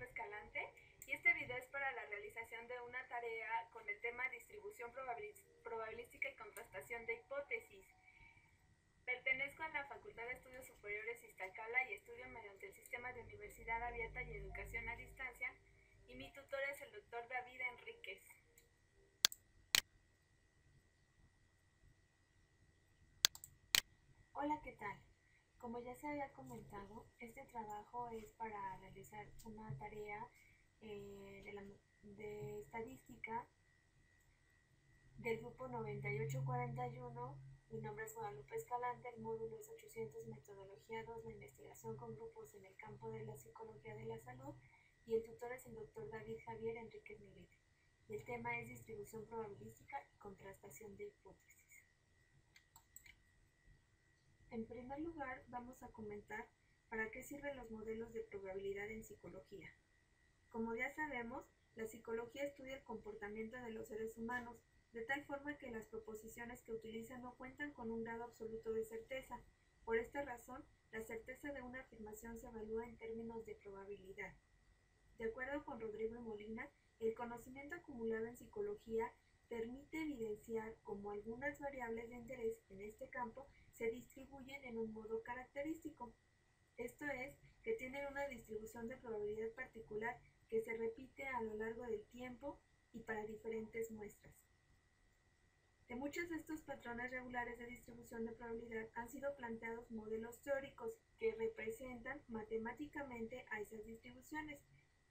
Guadalupe Escalante y este video es para la realización de una tarea con el tema distribución probabilística y contrastación de hipótesis. Pertenezco a la Facultad de Estudios Superiores Iztacala y estudio mediante el sistema de Universidad Abierta y Educación a Distancia y mi tutor es el doctor David Enríquez. Hola, ¿qué tal? Como ya se había comentado, este trabajo es para realizar una tarea de estadística del grupo 9841. Mi nombre es Guadalupe Escalante, el módulo es 800, metodología 2, la investigación con grupos en el campo de la psicología de la salud, y el tutor es el doctor David Javier Enríquez Negrete. Y el tema es distribución probabilística y contrastación de hipótesis. En primer lugar, vamos a comentar para qué sirven los modelos de probabilidad en psicología. Como ya sabemos, la psicología estudia el comportamiento de los seres humanos, de tal forma que las proposiciones que utilizan no cuentan con un grado absoluto de certeza. Por esta razón, la certeza de una afirmación se evalúa en términos de probabilidad. De acuerdo con Rodrigo y Molina, el conocimiento acumulado en psicología permite evidenciar cómo algunas variables de interés en este campo se distribuyen en un modo característico. Esto es, que tienen una distribución de probabilidad particular que se repite a lo largo del tiempo y para diferentes muestras. De muchos de estos patrones regulares de distribución de probabilidad han sido planteados modelos teóricos que representan matemáticamente a esas distribuciones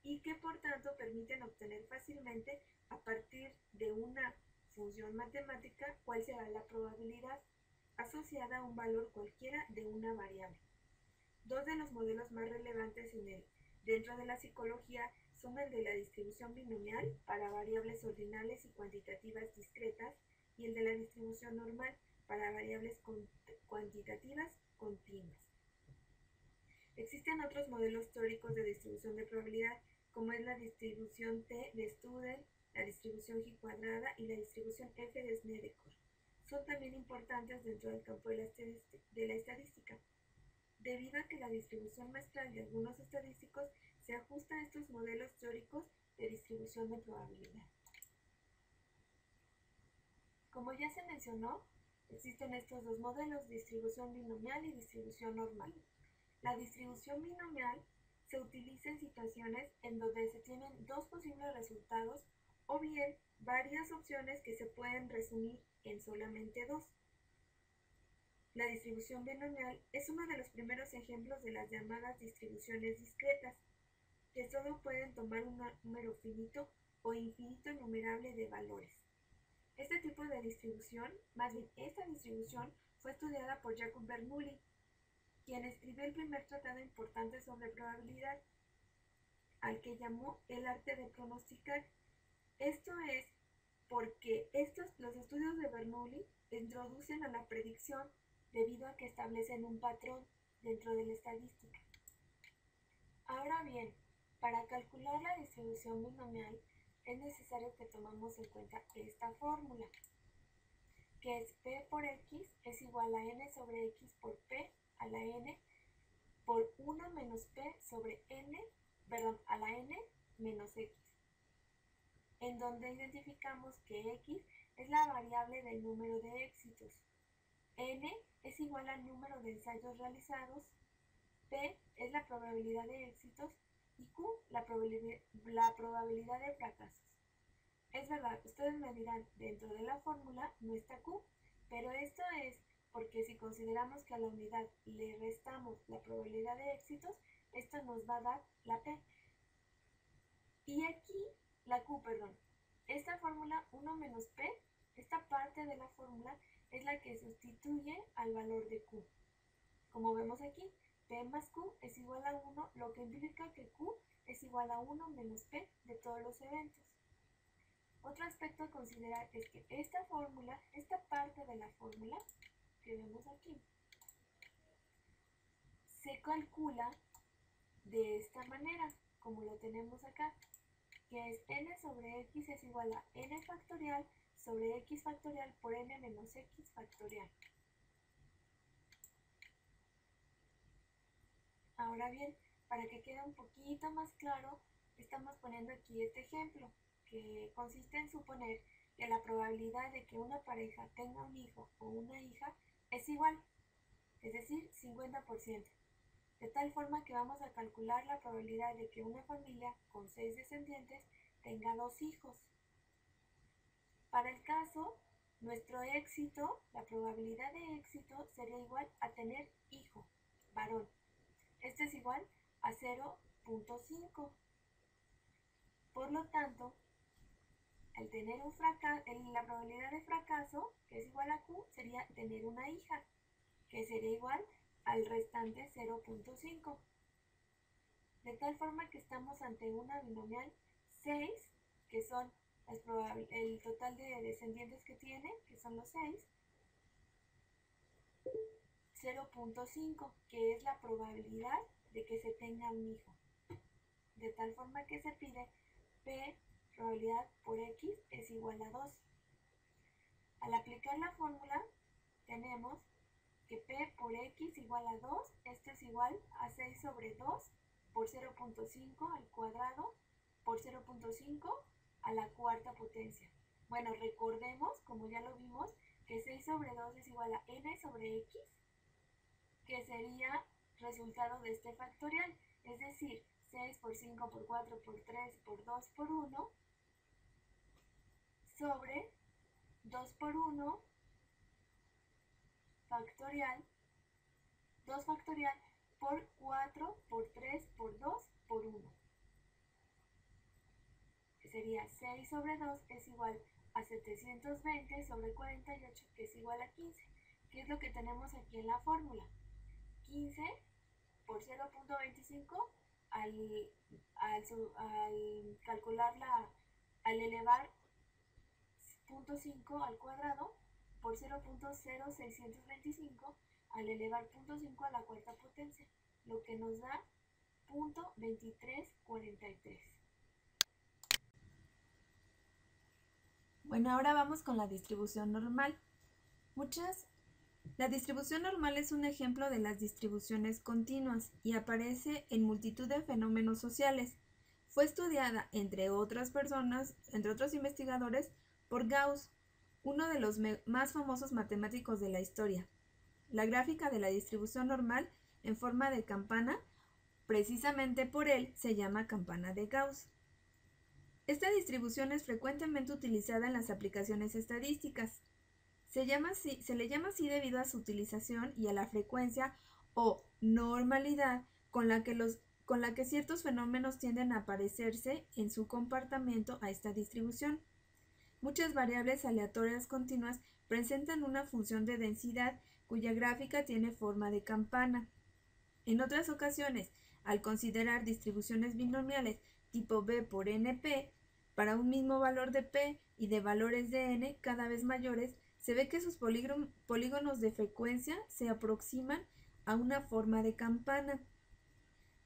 y que por tanto permiten obtener fácilmente a partir de una función matemática cuál será la probabilidad asociada a un valor cualquiera de una variable. Dos de los modelos más relevantes dentro de la psicología son el de la distribución binomial para variables ordinales y cuantitativas discretas y el de la distribución normal para variables cuantitativas continuas. Existen otros modelos teóricos de distribución de probabilidad, como es la distribución T de Student, la distribución G cuadrada y la distribución F de Snedeker. Son también importantes dentro del campo de la estadística, debido a que la distribución muestral de algunos estadísticos se ajusta a estos modelos teóricos de distribución de probabilidad. Como ya se mencionó, existen estos dos modelos, distribución binomial y distribución normal. La distribución binomial se utiliza en situaciones en donde se tienen dos posibles resultados o bien varias opciones que se pueden resumir en solamente dos. La distribución binomial es uno de los primeros ejemplos de las llamadas distribuciones discretas, que solo pueden tomar un número finito o infinito numerable de valores. Este tipo de distribución, más bien esta distribución, fue estudiada por Jacob Bernoulli, quien escribió el primer tratado importante sobre probabilidad, al que llamó el arte de pronosticar. Esto es porque los estudios de Bernoulli introducen a la predicción debido a que establecen un patrón dentro de la estadística. Ahora bien, para calcular la distribución binomial es necesario que tomemos en cuenta esta fórmula, que es P por X es igual a N sobre X por P a la N por 1 menos P sobre N, a la N menos X, en donde identificamos que X es la variable del número de éxitos, N es igual al número de ensayos realizados, P es la probabilidad de éxitos y Q la probabilidad de fracasos. Es verdad, ustedes me dirán, dentro de la fórmula no está Q, pero esto es porque si consideramos que a la unidad le restamos la probabilidad de éxitos, esto nos va a dar la P. Y aquí la Q, esta fórmula 1 menos P, esta parte de la fórmula es la que sustituye al valor de Q. Como vemos aquí, P más Q es igual a 1, lo que implica que Q es igual a 1 menos P de todos los eventos. Otro aspecto a considerar es que esta parte de la fórmula que vemos aquí, se calcula de esta manera, como lo tenemos acá, que es n sobre x es igual a n factorial sobre x factorial por n menos x factorial. Ahora bien, para que quede un poquito más claro, estamos poniendo aquí este ejemplo, que consiste en suponer que la probabilidad de que una pareja tenga un hijo o una hija es igual, es decir, 50%. De tal forma que vamos a calcular la probabilidad de que una familia con 6 descendientes tenga 2 hijos. Para el caso, nuestro éxito, la probabilidad de éxito sería igual a tener hijo, varón. Este es igual a 0.5. Por lo tanto, al tener la probabilidad de fracaso, que es igual a Q, sería tener una hija, que sería igual al restante 0.5. De tal forma que estamos ante una binomial 6, que son el total de descendientes que tiene, que son los 6, 0.5, que es la probabilidad de que se tenga un hijo. De tal forma que se pide P probabilidad por X es igual a 2. Al aplicar la fórmula, tenemos que P por X igual a 2, esto es igual a 6 sobre 2 por 0.5 al cuadrado por 0.5 a la cuarta potencia. Bueno, recordemos, como ya lo vimos, que 6 sobre 2 es igual a n sobre x, que sería resultado de este factorial, es decir, 6 por 5 por 4 por 3 por 2 por 1 sobre 2 por 1 factorial, 2 factorial por 4 por 3 por 2 por 1. Sería 6 sobre 2 es igual a 720 sobre 48, que es igual a 15. ¿Qué es lo que tenemos aquí en la fórmula? 15 por 0.25 al calcularla, al elevar 0.5 al cuadrado por 0.0625 al elevar 0.5 a la cuarta potencia, lo que nos da 0.2343. Bueno, ahora vamos con la distribución normal. La distribución normal es un ejemplo de las distribuciones continuas y aparece en multitud de fenómenos sociales. Fue estudiada, entre otros investigadores, por Gauss, uno de los más famosos matemáticos de la historia. La gráfica de la distribución normal en forma de campana, precisamente por él, se llama campana de Gauss. Esta distribución es frecuentemente utilizada en las aplicaciones estadísticas. Se le llama así debido a su utilización y a la frecuencia o normalidad con la que ciertos fenómenos tienden a parecerse en su comportamiento a esta distribución. Muchas variables aleatorias continuas presentan una función de densidad cuya gráfica tiene forma de campana. En otras ocasiones, al considerar distribuciones binomiales tipo B por NP, para un mismo valor de P y de valores de N cada vez mayores, se ve que sus polígonos de frecuencia se aproximan a una forma de campana.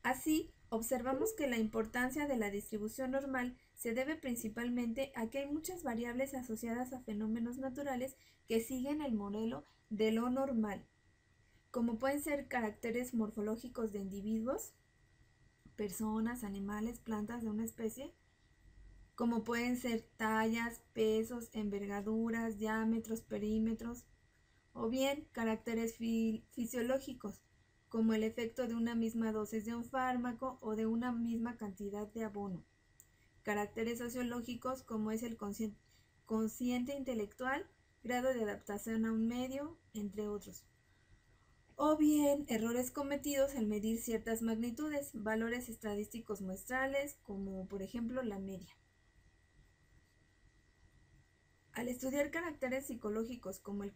Así, observamos que la importancia de la distribución normal se debe principalmente a que hay muchas variables asociadas a fenómenos naturales que siguen el modelo de lo normal, como pueden ser caracteres morfológicos de individuos, personas, animales, plantas de una especie, como pueden ser tallas, pesos, envergaduras, diámetros, perímetros, o bien caracteres fisiológicos, como el efecto de una misma dosis de un fármaco o de una misma cantidad de abono. Caracteres sociológicos, como es el consciente intelectual, grado de adaptación a un medio, entre otros. O bien errores cometidos al medir ciertas magnitudes, valores estadísticos muestrales, como por ejemplo la media. Al estudiar caracteres psicológicos como el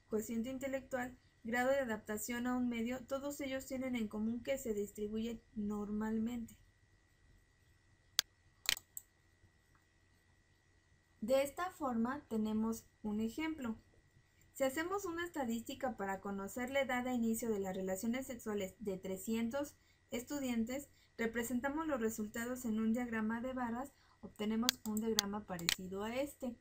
cociente intelectual, grado de adaptación a un medio, todos ellos tienen en común que se distribuyen normalmente. De esta forma tenemos un ejemplo. Si hacemos una estadística para conocer la edad de inicio de las relaciones sexuales de 300 estudiantes, representamos los resultados en un diagrama de barras, obtenemos un diagrama parecido a este.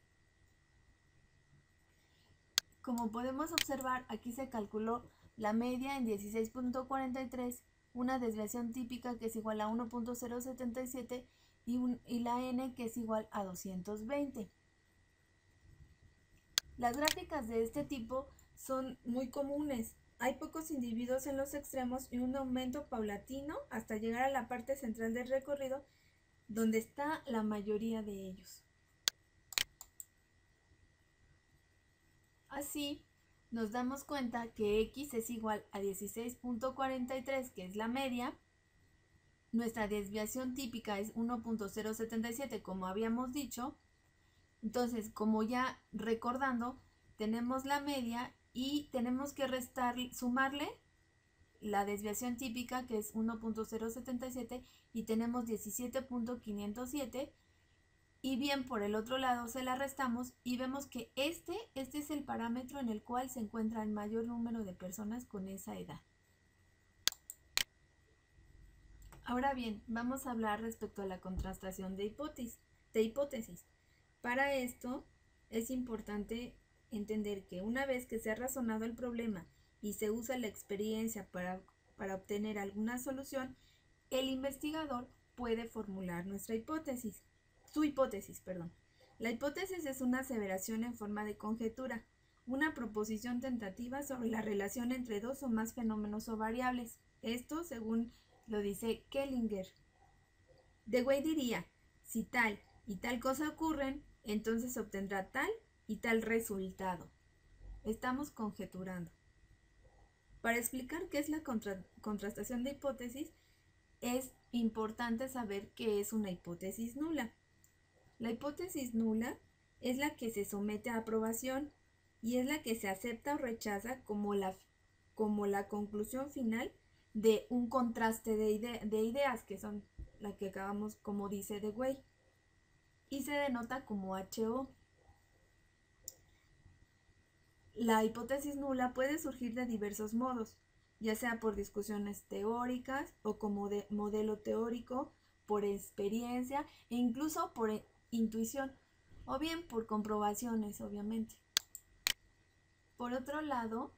Como podemos observar, aquí se calculó la media en 16.43, una desviación típica que es igual a 1.077 y la n que es igual a 220. Las gráficas de este tipo son muy comunes. Hay pocos individuos en los extremos y un aumento paulatino hasta llegar a la parte central del recorrido, donde está la mayoría de ellos. Así, nos damos cuenta que x es igual a 16.43, que es la media. Nuestra desviación típica es 1.077, como habíamos dicho. Entonces, como ya recordando, tenemos la media y tenemos que sumarle la desviación típica, que es 1.077, y tenemos 17.507. Y bien, por el otro lado se la restamos y vemos que este es el parámetro en el cual se encuentra el mayor número de personas con esa edad. Ahora bien, vamos a hablar respecto a la contrastación de hipótesis. Para esto es importante entender que una vez que se ha razonado el problema y se usa la experiencia para obtener alguna solución, el investigador puede formular su hipótesis. La hipótesis es una aseveración en forma de conjetura, una proposición tentativa sobre la relación entre dos o más fenómenos o variables. Esto según lo dice Kellinger. Dewey diría, si tal y tal cosa ocurren, entonces se obtendrá tal y tal resultado. Estamos conjeturando. Para explicar qué es la contrastación de hipótesis, es importante saber qué es una hipótesis nula. La hipótesis nula es la que se somete a aprobación y es la que se acepta o rechaza como la conclusión final de un contraste de ideas, que son la que acabamos, como dice Dewey, y se denota como HO. La hipótesis nula puede surgir de diversos modos, ya sea por discusiones teóricas o como de modelo teórico, por experiencia e incluso por intuición, o bien por comprobaciones, obviamente. Por otro lado,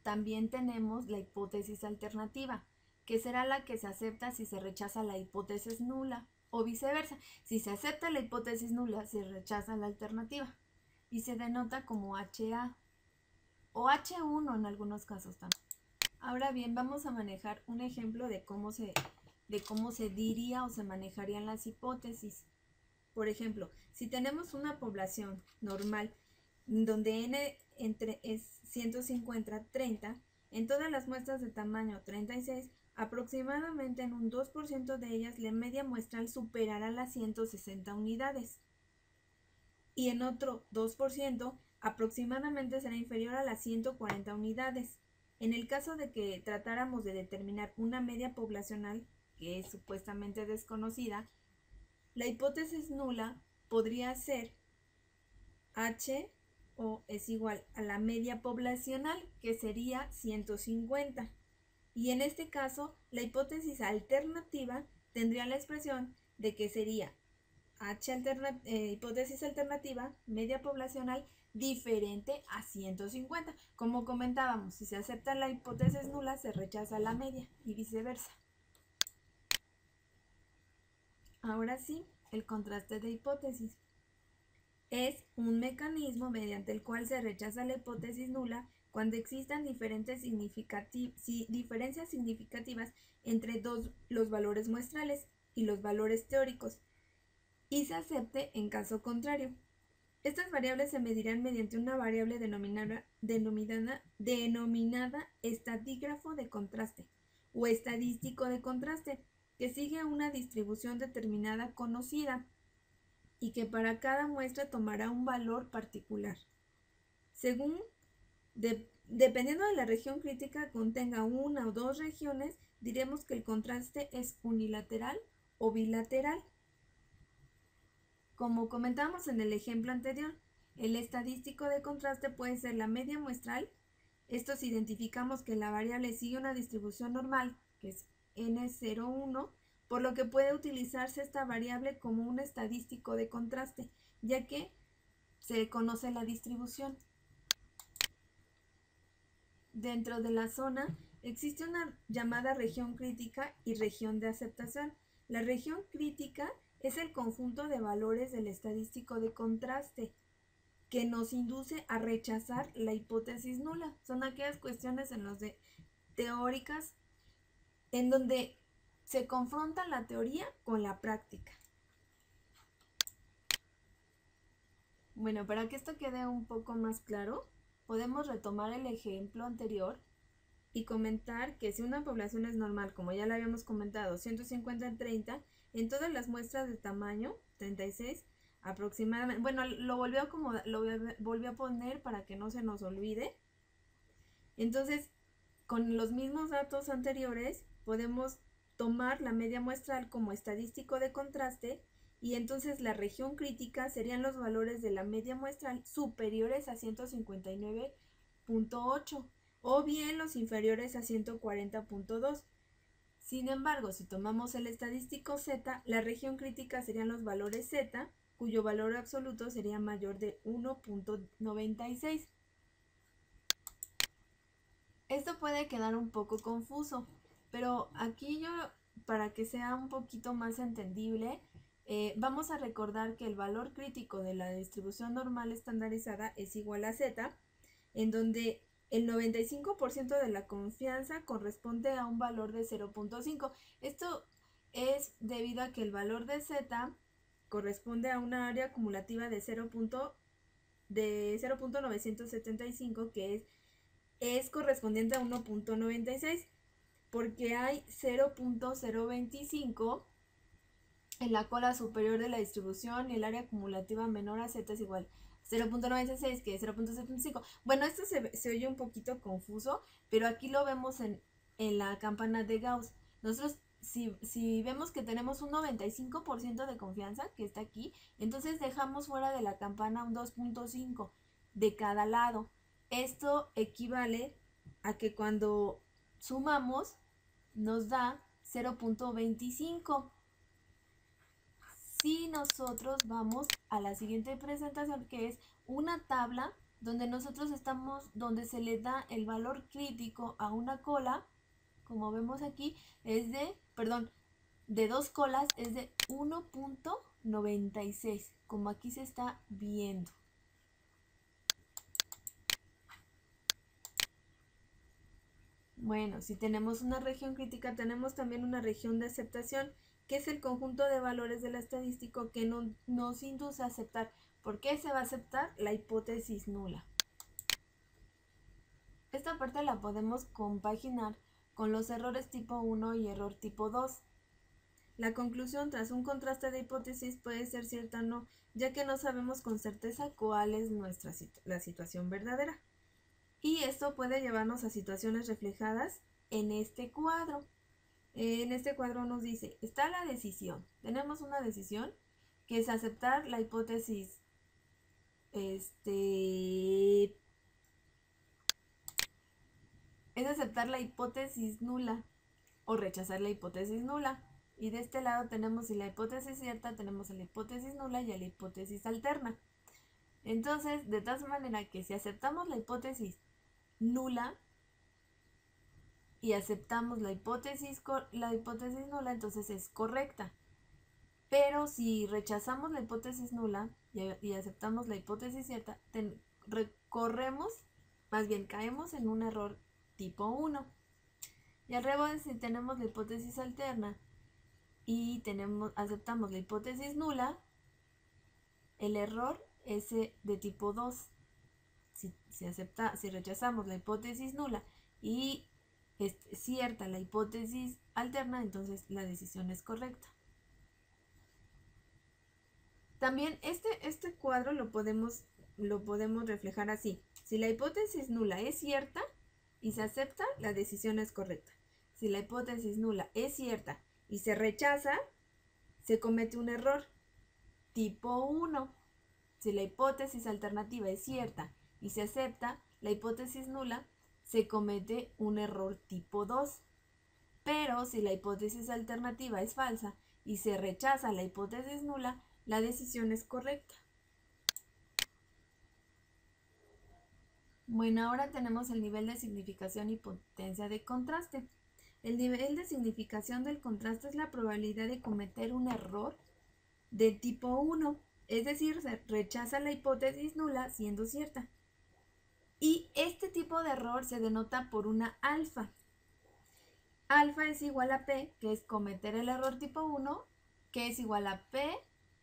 también tenemos la hipótesis alternativa, que será la que se acepta si se rechaza la hipótesis nula, o viceversa. Si se acepta la hipótesis nula, se rechaza la alternativa, y se denota como HA o H1 en algunos casos también. Ahora bien, vamos a manejar un ejemplo de cómo se diría o se manejarían las hipótesis. Por ejemplo, si tenemos una población normal donde n es 150-30, en todas las muestras de tamaño 36, aproximadamente en un 2% de ellas la media muestral superará las 160 unidades. Y en otro 2%, aproximadamente será inferior a las 140 unidades. En el caso de que tratáramos de determinar una media poblacional, que es supuestamente desconocida, la hipótesis nula podría ser H o es igual a la media poblacional, que sería 150. Y en este caso, la hipótesis alternativa tendría la expresión de que sería hipótesis alternativa, media poblacional, diferente a 150. Como comentábamos, si se acepta la hipótesis nula, se rechaza la media y viceversa. Ahora sí, el contraste de hipótesis. Es un mecanismo mediante el cual se rechaza la hipótesis nula cuando existan diferencias significativas entre los valores muestrales y los valores teóricos, y se acepte en caso contrario. Estas variables se medirán mediante una variable denominada estadígrafo de contraste o estadístico de contraste, que sigue una distribución determinada conocida y que para cada muestra tomará un valor particular. Dependiendo de la región crítica contenga una o dos regiones, diremos que el contraste es unilateral o bilateral. Como comentamos en el ejemplo anterior, el estadístico de contraste puede ser la media muestral. Esto si identificamos que la variable sigue una distribución normal, que es N01, por lo que puede utilizarse esta variable como un estadístico de contraste, ya que se conoce la distribución. Dentro de la zona existe una llamada región crítica y región de aceptación. La región crítica es el conjunto de valores del estadístico de contraste que nos induce a rechazar la hipótesis nula. Son aquellas cuestiones en los de teóricas en donde se confronta la teoría con la práctica. Bueno, para que esto quede un poco más claro, podemos retomar el ejemplo anterior y comentar que si una población es normal, como ya lo habíamos comentado, 150 en 30, en todas las muestras de tamaño, 36, aproximadamente, bueno, lo volvió a poner para que no se nos olvide. Entonces, con los mismos datos anteriores, podemos tomar la media muestral como estadístico de contraste y entonces la región crítica serían los valores de la media muestral superiores a 159.8 o bien los inferiores a 140.2. Sin embargo, si tomamos el estadístico Z, la región crítica serían los valores Z, cuyo valor absoluto sería mayor de 1.96. Esto puede quedar un poco confuso, pero aquí yo, para que sea un poquito más entendible, vamos a recordar que el valor crítico de la distribución normal estandarizada es igual a Z, en donde el 95% de la confianza corresponde a un valor de 0.5. Esto es debido a que el valor de Z corresponde a una área acumulativa de 0.975, que es correspondiente a 1.96, porque hay 0.025 en la cola superior de la distribución y el área acumulativa menor a Z es igual a 0.96, que es 0.75. Bueno, esto se oye un poquito confuso, pero aquí lo vemos en la campana de Gauss. Nosotros, si vemos que tenemos un 95% de confianza, que está aquí, entonces dejamos fuera de la campana un 2.5 de cada lado. Esto equivale a que cuando sumamos nos da 0.25. Si nosotros vamos a la siguiente presentación, que es una tabla donde nosotros donde se le da el valor crítico a una cola, como vemos aquí, de dos colas es de 1.96, como aquí se está viendo. Bueno, si tenemos una región crítica, tenemos también una región de aceptación, que es el conjunto de valores del estadístico que nos induce a aceptar. ¿Por qué se va a aceptar? La hipótesis nula. Esta parte la podemos compaginar con los errores tipo 1 y error tipo 2. La conclusión tras un contraste de hipótesis puede ser cierta o no, ya que no sabemos con certeza cuál es la situación verdadera. Y esto puede llevarnos a situaciones reflejadas en este cuadro. En este cuadro nos dice, está la decisión. Tenemos una decisión que es aceptar la hipótesis es aceptar la hipótesis nula o rechazar la hipótesis nula. Y de este lado tenemos si la hipótesis cierta, tenemos a la hipótesis nula y a la hipótesis alterna. Entonces, de tal manera que si aceptamos la hipótesis nula y aceptamos la hipótesis nula, entonces es correcta. Pero si rechazamos la hipótesis nula y aceptamos la hipótesis cierta, caemos en un error tipo 1. Y al revés, si tenemos la hipótesis alterna y aceptamos la hipótesis nula, el error es de tipo 2. Si rechazamos la hipótesis nula y es cierta la hipótesis alterna, entonces la decisión es correcta. También este cuadro lo podemos reflejar así. Si la hipótesis nula es cierta y se acepta, la decisión es correcta. Si la hipótesis nula es cierta y se rechaza, se comete un error tipo 1. Si la hipótesis alternativa es cierta y se acepta la hipótesis nula, se comete un error tipo 2. Pero si la hipótesis alternativa es falsa y se rechaza la hipótesis nula, la decisión es correcta. Bueno, ahora tenemos el nivel de significación y potencia de contraste. El nivel de significación del contraste es la probabilidad de cometer un error de tipo 1, es decir, se rechaza la hipótesis nula siendo cierta. Y este tipo de error se denota por una alfa. Alfa es igual a P, que es cometer el error tipo 1, que es igual a P,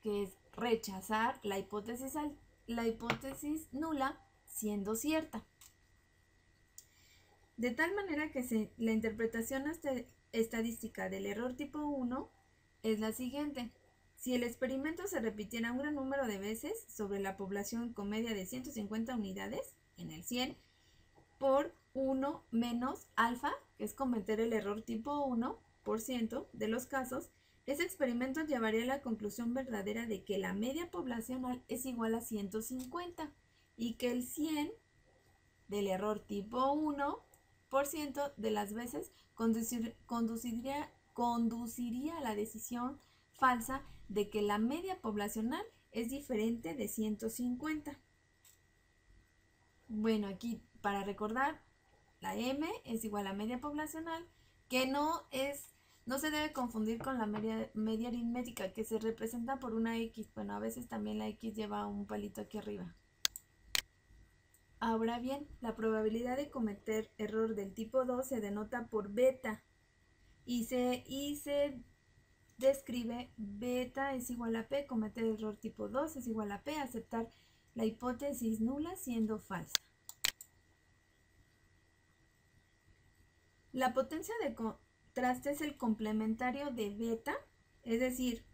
que es rechazar la hipótesis nula siendo cierta. De tal manera que la interpretación estadística del error tipo 1 es la siguiente. Si el experimento se repitiera un gran número de veces sobre la población con media de 150 unidades en el 100 por 1 menos alfa, que es cometer el error tipo 1% de los casos, ese experimento llevaría a la conclusión verdadera de que la media poblacional es igual a 150 y que el 100 del error tipo 1% de las veces conduciría a la decisión falsa de que la media poblacional es diferente de 150. Bueno, aquí para recordar, la M es igual a media poblacional, que no se debe confundir con la media aritmética, que se representa por una X. Bueno, a veces también la X lleva un palito aquí arriba. Ahora bien, la probabilidad de cometer error del tipo 2 se denota por beta y se describe beta es igual a P, cometer error tipo 2 es igual a P, aceptar la hipótesis nula siendo falsa. La potencia de contraste es el complementario de beta, es decir,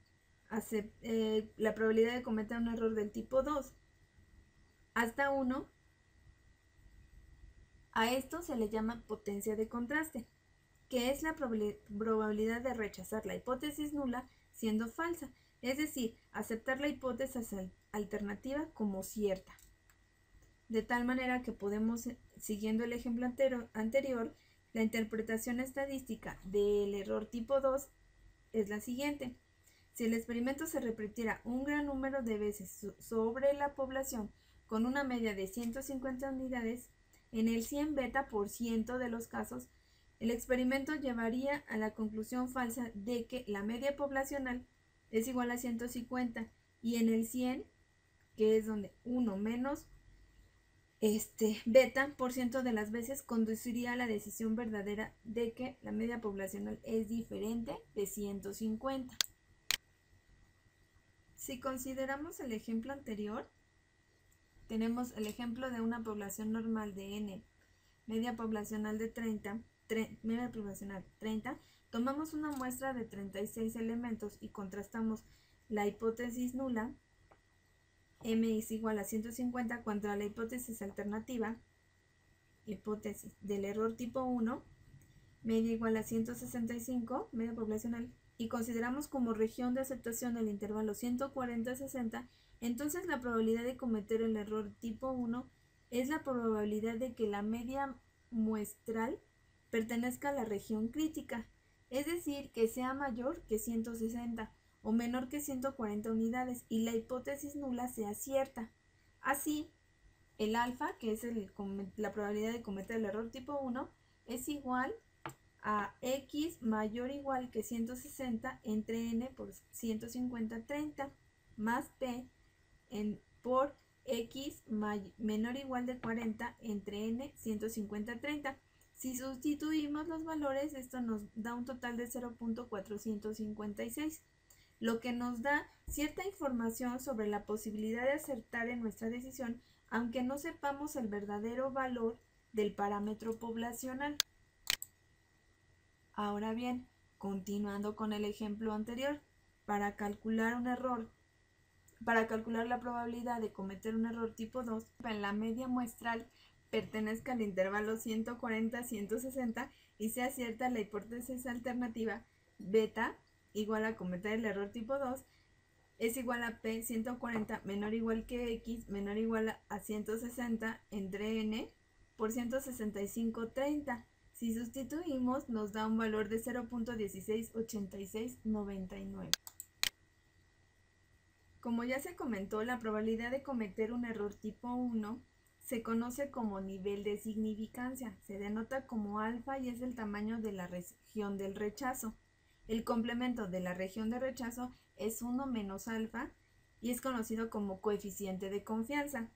la probabilidad de cometer un error del tipo 2 hasta 1. A esto se le llama potencia de contraste, que es la probabilidad de rechazar la hipótesis nula siendo falsa, es decir, aceptar la hipótesis alternativa como cierta. De tal manera que podemos, siguiendo el ejemplo anterior, la interpretación estadística del error tipo 2 es la siguiente. Si el experimento se repitiera un gran número de veces sobre la población con una media de 150 unidades, en el 100 beta% de los casos, el experimento llevaría a la conclusión falsa de que la media poblacional es igual a 150 y en el 100, que es donde 1 menos beta% de las veces conduciría a la decisión verdadera de que la media poblacional es diferente de 150. Si consideramos el ejemplo anterior, tenemos el ejemplo de una población normal de n, media poblacional de 30, tomamos una muestra de 36 elementos y contrastamos la hipótesis nula, m es igual a 150, contra la hipótesis alternativa, hipótesis del error tipo 1, media igual a 165, media poblacional, y consideramos como región de aceptación el intervalo 140-60, entonces la probabilidad de cometer el error tipo 1 es la probabilidad de que la media muestral pertenezca a la región crítica, es decir, que sea mayor que 160 o menor que 140 unidades y la hipótesis nula sea cierta. Así, el alfa, que es la probabilidad de cometer el error tipo 1, es igual a x mayor o igual que 160 entre n por 150-30 más p por x menor o igual de 40 entre n 150-30. Si sustituimos los valores, esto nos da un total de 0.456, lo que nos da cierta información sobre la posibilidad de acertar en nuestra decisión, aunque no sepamos el verdadero valor del parámetro poblacional. Ahora bien, continuando con el ejemplo anterior, para calcular la probabilidad de cometer un error tipo 2, en la media muestral pertenezca al intervalo 140-160 y sea cierta la hipótesis alternativa beta igual a cometer el error tipo 2 es igual a P 140 menor o igual que X menor o igual a 160 entre N por 165-30. Si sustituimos, nos da un valor de 0.168699. Como ya se comentó, la probabilidad de cometer un error tipo 1 se conoce como nivel de significancia. Se denota como alfa y es el tamaño de la región del rechazo. El complemento de la región de rechazo es 1 menos alfa y es conocido como coeficiente de confianza.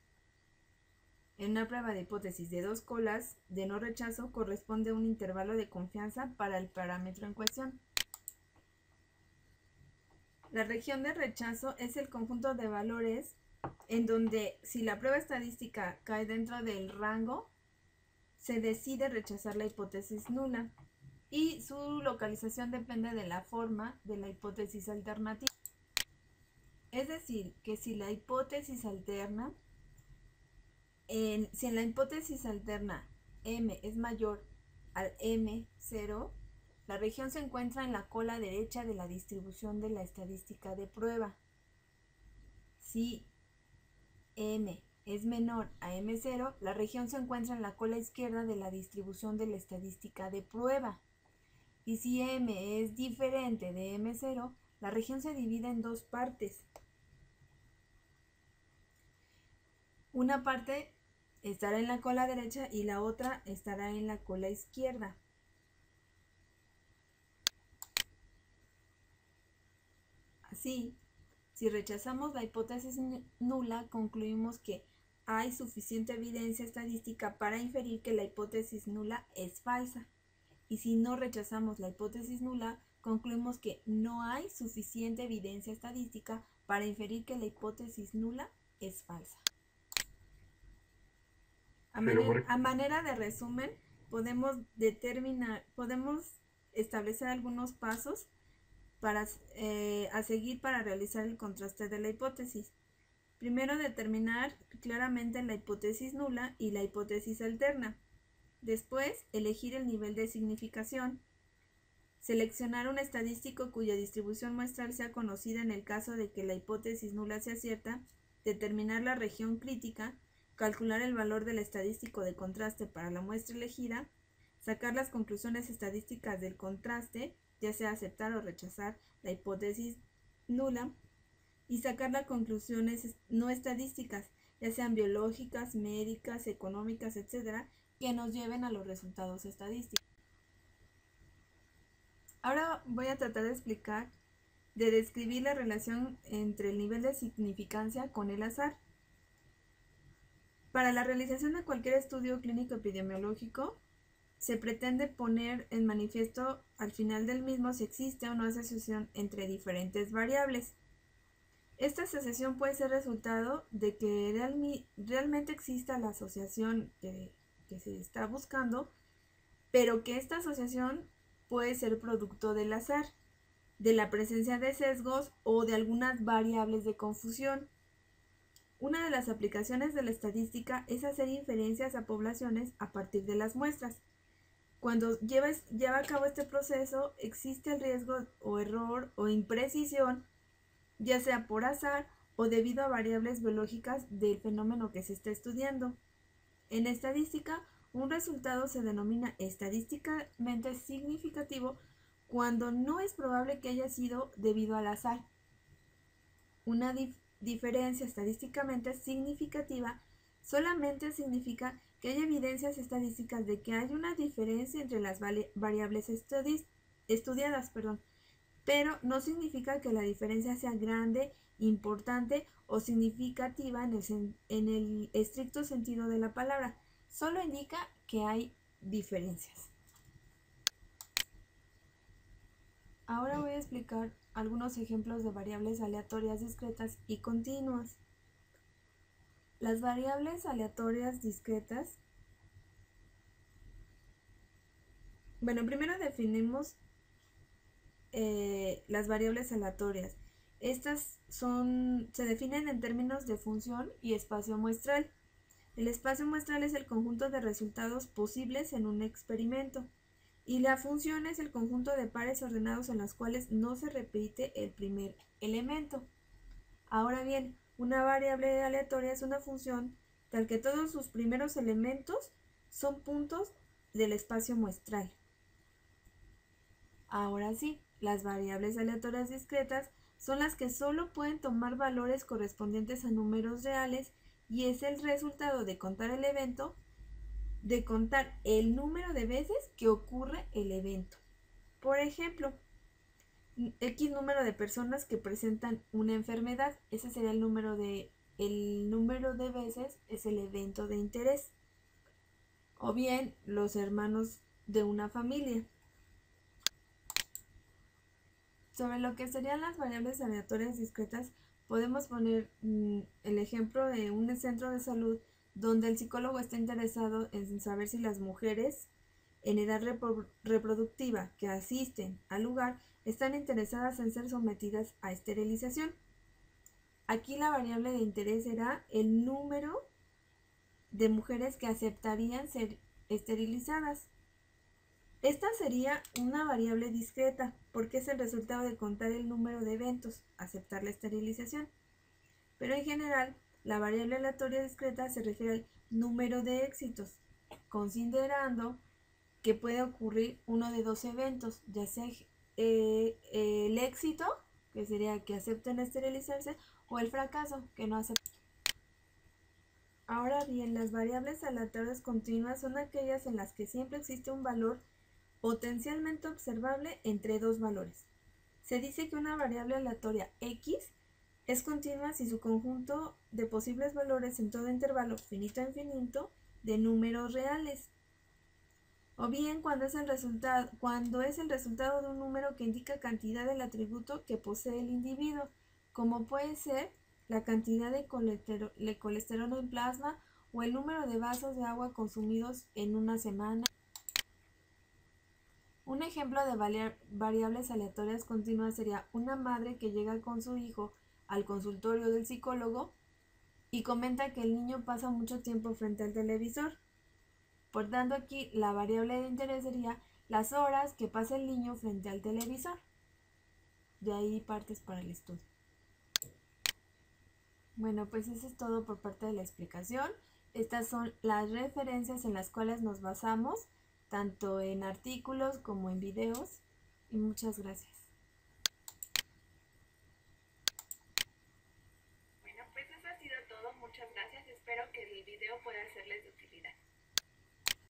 En una prueba de hipótesis de 2 colas de no rechazo corresponde un intervalo de confianza para el parámetro en cuestión. La región de rechazo es el conjunto de valores en donde si la prueba estadística cae dentro del rango, se decide rechazar la hipótesis nula y su localización depende de la forma de la hipótesis alternativa. Es decir, que si en la hipótesis alterna m es mayor al m0, la región se encuentra en la cola derecha de la distribución de la estadística de prueba. Si m es menor a m0, la región se encuentra en la cola izquierda de la distribución de la estadística de prueba. Y si m es diferente de m0, la región se divide en dos partes. Una parte estará en la cola derecha y la otra estará en la cola izquierda. Así, si rechazamos la hipótesis nula, concluimos que hay suficiente evidencia estadística para inferir que la hipótesis nula es falsa. Y si no rechazamos la hipótesis nula, concluimos que no hay suficiente evidencia estadística para inferir que la hipótesis nula es falsa. A manera de resumen, podemos establecer algunos pasos a seguir para realizar el contraste de la hipótesis. Primero, determinar claramente la hipótesis nula y la hipótesis alterna. Después, elegir el nivel de significación. Seleccionar un estadístico cuya distribución muestral sea conocida en el caso de que la hipótesis nula sea cierta. Determinar la región crítica. Calcular el valor del estadístico de contraste para la muestra elegida. Sacar las conclusiones estadísticas del contraste, ya sea aceptar o rechazar la hipótesis nula. Y sacar las conclusiones no estadísticas, ya sean biológicas, médicas, económicas, etc., que nos lleven a los resultados estadísticos. Ahora voy a tratar de describir la relación entre el nivel de significancia con el azar. Para la realización de cualquier estudio clínico epidemiológico, se pretende poner en manifiesto al final del mismo si existe o no asociación entre diferentes variables. Esta asociación puede ser resultado de que realmente exista la asociación que se está buscando, pero que esta asociación puede ser producto del azar, de la presencia de sesgos o de algunas variables de confusión. Una de las aplicaciones de la estadística es hacer inferencias a poblaciones a partir de las muestras. Cuando lleva a cabo este proceso, existe el riesgo o error o imprecisión, ya sea por azar o debido a variables biológicas del fenómeno que se está estudiando. En estadística, un resultado se denomina estadísticamente significativo cuando no es probable que haya sido debido al azar. Una diferencia estadísticamente significativa solamente significa que hay evidencias estadísticas de que hay una diferencia entre las variables estudiadas, pero no significa que la diferencia sea grande, importante o significativa en el estricto sentido de la palabra. Solo indica que hay diferencias. Ahora voy a explicar algunos ejemplos de variables aleatorias discretas y continuas. Las variables aleatorias discretas. Primero definimos las variables aleatorias. Estas se definen en términos de función y espacio muestral. El espacio muestral es el conjunto de resultados posibles en un experimento y la función es el conjunto de pares ordenados en los cuales no se repite el primer elemento. Ahora bien, una variable aleatoria es una función tal que todos sus primeros elementos son puntos del espacio muestral. Ahora sí, las variables aleatorias discretas son las que solo pueden tomar valores correspondientes a números reales y es el resultado de contar el evento, de contar el número de veces que ocurre el evento. Por ejemplo, X número de personas que presentan una enfermedad. Ese sería el número de veces es el evento de interés. O bien los hermanos de una familia. Sobre lo que serían las variables aleatorias discretas, podemos poner el ejemplo de un centro de salud donde el psicólogo está interesado en saber si las mujeres en edad reproductiva que asisten al lugar están interesadas en ser sometidas a esterilización. Aquí la variable de interés será el número de mujeres que aceptarían ser esterilizadas. Esta sería una variable discreta porque es el resultado de contar el número de eventos, aceptar la esterilización. Pero en general, la variable aleatoria discreta se refiere al número de éxitos, considerando que puede ocurrir uno de dos eventos, ya sea el éxito, que sería que acepten esterilizarse, o el fracaso, que no acepten. Ahora bien, las variables aleatorias continuas son aquellas en las que siempre existe un valor potencialmente observable entre dos valores. Se dice que una variable aleatoria X es continua si su conjunto de posibles valores en todo intervalo finito a infinito de números reales. O bien cuando es el resultado de un número que indica cantidad del atributo que posee el individuo, como puede ser la cantidad de colesterol en plasma o el número de vasos de agua consumidos en una semana. Un ejemplo de variables aleatorias continuas sería una madre que llega con su hijo al consultorio del psicólogo y comenta que el niño pasa mucho tiempo frente al televisor. Por tanto, aquí la variable de interés sería las horas que pasa el niño frente al televisor. De ahí partes para el estudio. Bueno, pues eso es todo por parte de la explicación. Estas son las referencias en las cuales nos basamos, tanto en artículos como en videos. Y muchas gracias. Bueno, pues eso ha sido todo. Muchas gracias. Espero que el video pueda serles de utilidad.